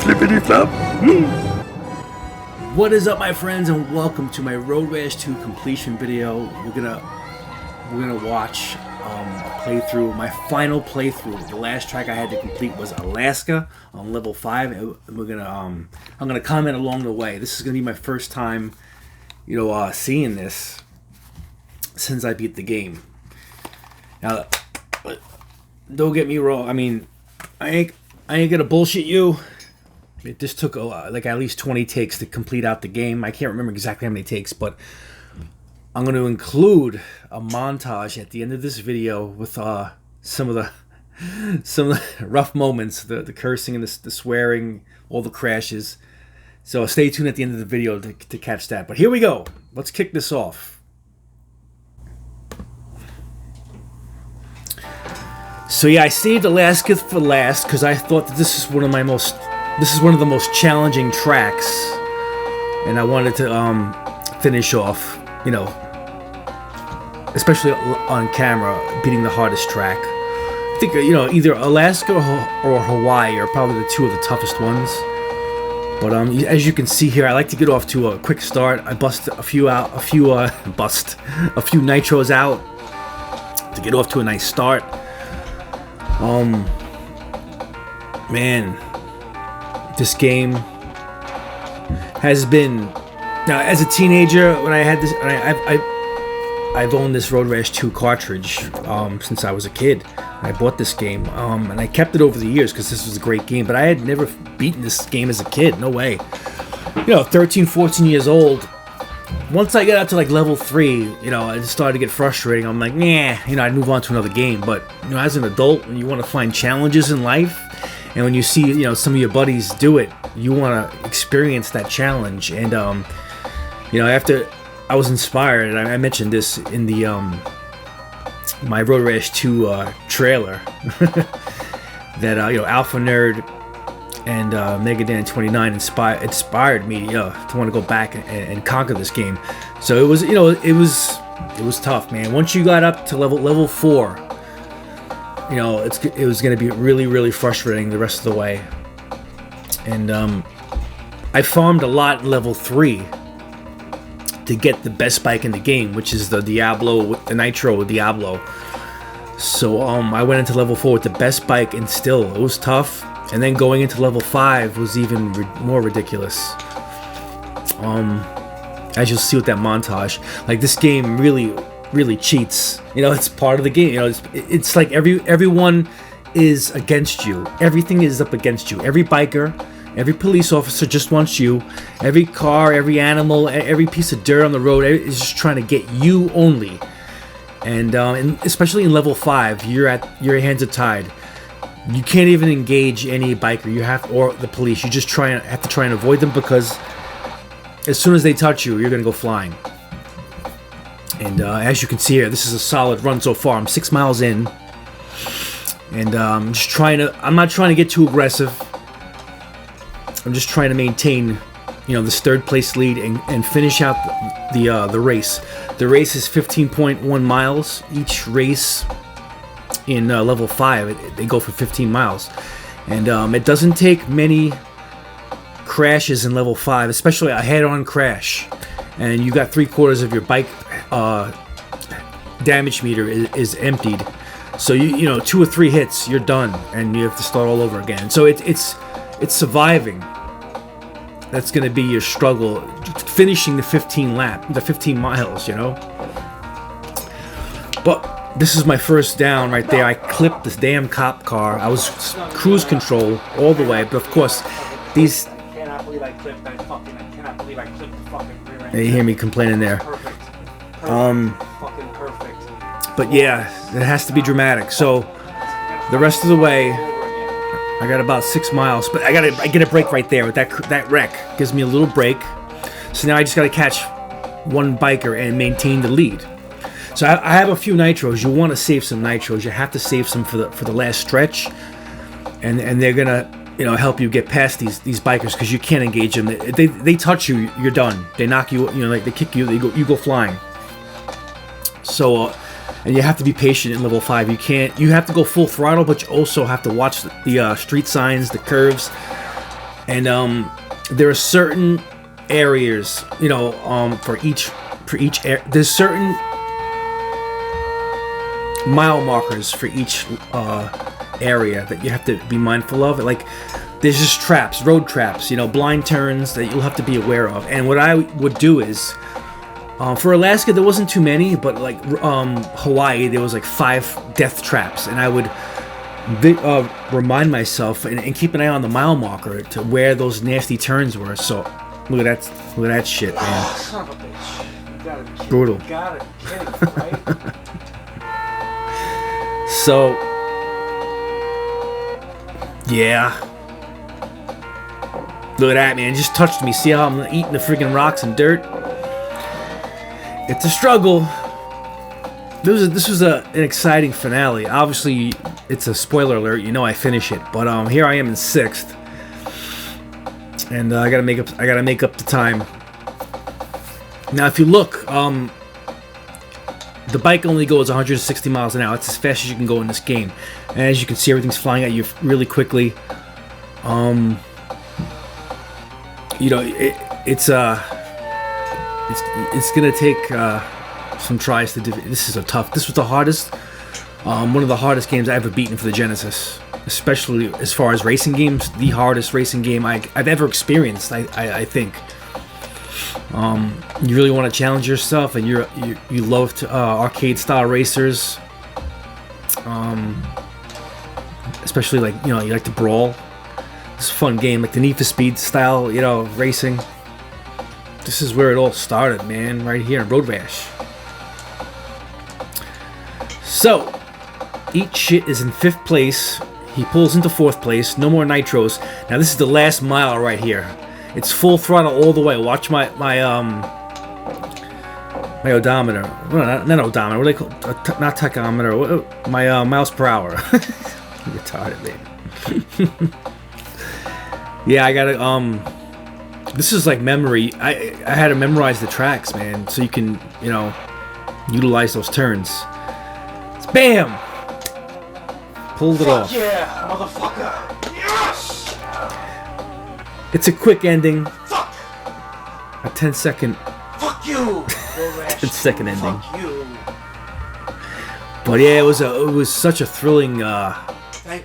Flippity flop. What is up, my friends, and welcome to my Road Rash 2 completion video. We're gonna watch a playthrough, my final playthrough. The last track I had to complete was Alaska on level 5, and we're gonna I'm gonna comment along the way. This is gonna be my first time, seeing this since I beat the game. Now, don't get me wrong. I mean, I ain't gonna bullshit you. This took like at least 20 takes to complete out the game. I can't remember exactly how many takes, but I'm going to include a montage at the end of this video with some of the rough moments, the cursing and the swearing, all the crashes. So stay tuned at the end of the video to catch that. But here we go. Let's kick this off. So yeah, I saved Alaska for last because I thought that this is one of the most challenging tracks, and I wanted to finish off, especially on camera, beating the hardest track. I think either Alaska or Hawaii are probably the two of the toughest ones. But as you can see here, I like to get off to a quick start. I bust a few nitros out to get off to a nice start. Man, this game has been, now as a teenager, when I had this, I've owned this Road Rash 2 cartridge since I was a kid. I bought this game and I kept it over the years because this was a great game, but I had never beaten this game as a kid. No way. 13, 14 years old. Once I got up to like level 3, I just started to get frustrating. I'm like, nah, I'd move on to another game. But as an adult, when you want to find challenges in life, and when you see some of your buddies do it, you want to experience that challenge. And after I was inspired, and I mentioned this in the my Road Rash 2 trailer, that Alpha Nerd and Megadan29 inspired me to want to go back and conquer this game. So it was it was tough, man. Once you got up to level 4, it was going to be really, really frustrating the rest of the way. And I farmed a lot at level 3 to get the best bike in the game, which is the Diablo, the Nitro Diablo. So I went into level 4 with the best bike, and still it was tough. And then going into level 5 was even more ridiculous. As you'll see with that montage, like, this game really cheats. It's part of the game. It's like everyone is against you. Everything is up against you. Every biker, every police officer just wants you. Every car, every animal, every piece of dirt on the road is just trying to get you only. And especially in level 5, your hands are tied. You can't even engage any biker. Or the police. You just have to try and avoid them, because as soon as they touch you, you're gonna go flying. And as you can see here, this is a solid run so far. I'm 6 miles in, and I'm not trying to get too aggressive. I'm just trying to maintain, this third place lead and finish out the race. The race is 15.1 miles. Each race in level 5, they go for 15 miles, and it doesn't take many crashes in level 5, especially a head-on crash, and you got 3/4 of your bike damage meter is emptied. So you 2 or 3 hits, you're done, and you have to start all over again. So it's surviving. That's going to be your struggle, finishing the 15 miles. But this is my first down right there. I clipped this damn cop car. I was cruise control all the way, but of course, these. I cannot believe I clipped the fucking rear end. You hear me complaining there. Perfect. Fucking perfect. But yeah, it has to be dramatic. So the rest of the way, I got about 6 miles, but I get a break right there with that wreck. Gives me a little break. So now I just got to catch one biker and maintain the lead. So I have a few nitros. You want to save some nitros. You have to save some for the last stretch, and they're gonna help you get past these bikers, because you can't engage them. They touch you, you're done. They knock you, like they kick you, you go flying. So and you have to be patient in level 5. You have to go full throttle, but you also have to watch the street signs, the curves. And there are certain areas, you know, for each there's certain mile markers for each area that you have to be mindful of. Like, there's just traps, road traps, you know, blind turns that you'll have to be aware of. And what I would do is, for Alaska, there wasn't too many, but like Hawaii, there was like 5 death traps, and I would remind myself and keep an eye on the mile marker to where those nasty turns were. So look at that shit, man. Oh, son of a bitch! You gotta be kidding. Brutal. You gotta be kidding, right? So yeah. Look at that, man. It just touched me. See how I'm eating the freaking rocks and dirt? It's a struggle. This was an exciting finale. Obviously, it's a spoiler alert. You know I finish it, but here I am in 6th, and I gotta make up the time. Now, if you look, the bike only goes 160 miles an hour. It's as fast as you can go in this game, and as you can see, everything's flying at you really quickly. You know, it's gonna take some tries to do. This was the hardest, one of the hardest games I ever beaten for the Genesis, especially as far as racing games. The hardest racing game I've ever experienced. I think. You really want to challenge yourself, and you love to, arcade style racers. Especially, like, you know, you like to brawl. It's a fun game, like the Need for Speed style, you know, racing. This is where it all started, man, right here in Road Rash. So, Eat Shit is in 5th place. He pulls into 4th place. No more nitros. Now this is the last mile right here. It's full throttle all the way. Watch my odometer. Well, not odometer. What do they call? Not tachometer. My miles per hour. Retarded, man. Yeah, I gotta. This is like memory. I had to memorize the tracks, man, so you can, you know, utilize those turns. It's bam. Pulled it off. Yeah, motherfucker. Yes. It's a quick ending. Fuck. A 10-second. Fuck you. 10-second ending. Fuck you. But yeah, it was such a thrilling,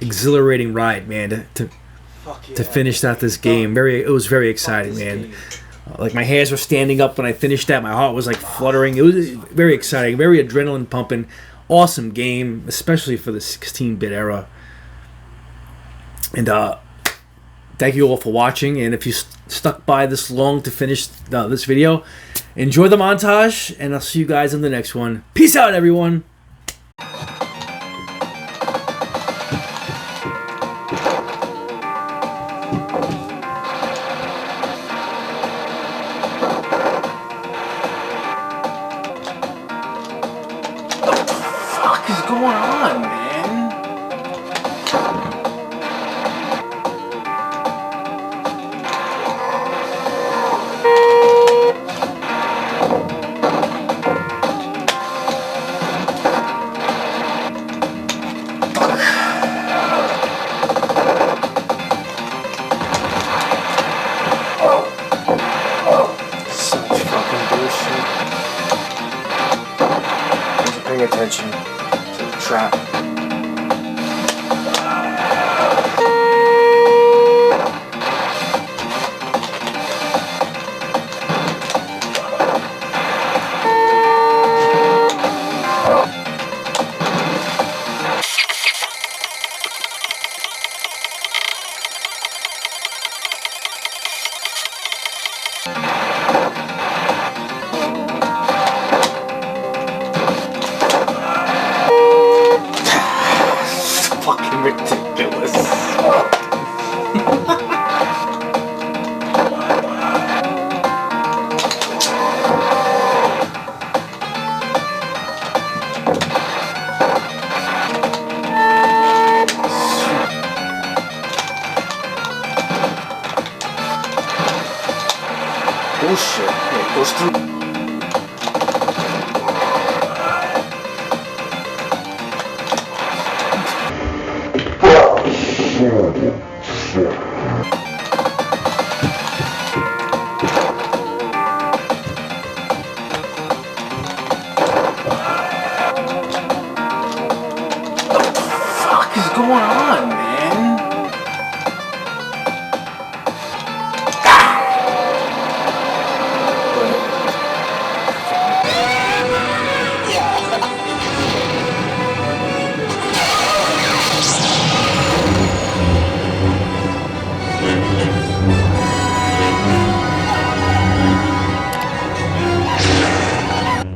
exhilarating ride, man. To finish out this game. It was very exciting, man. Like, my hairs were standing up when I finished that. My heart was like fluttering. It was very exciting, very adrenaline pumping. Awesome game, especially for the 16-bit era. And thank you all for watching. And if you stuck by this long to finish this video, enjoy the montage, and I'll see you guys in the next one. Peace out, everyone. What is going on, man? Such fucking bullshit. I wasn't paying attention to the trap. Fucking ridiculous. Bullshit. It goes through.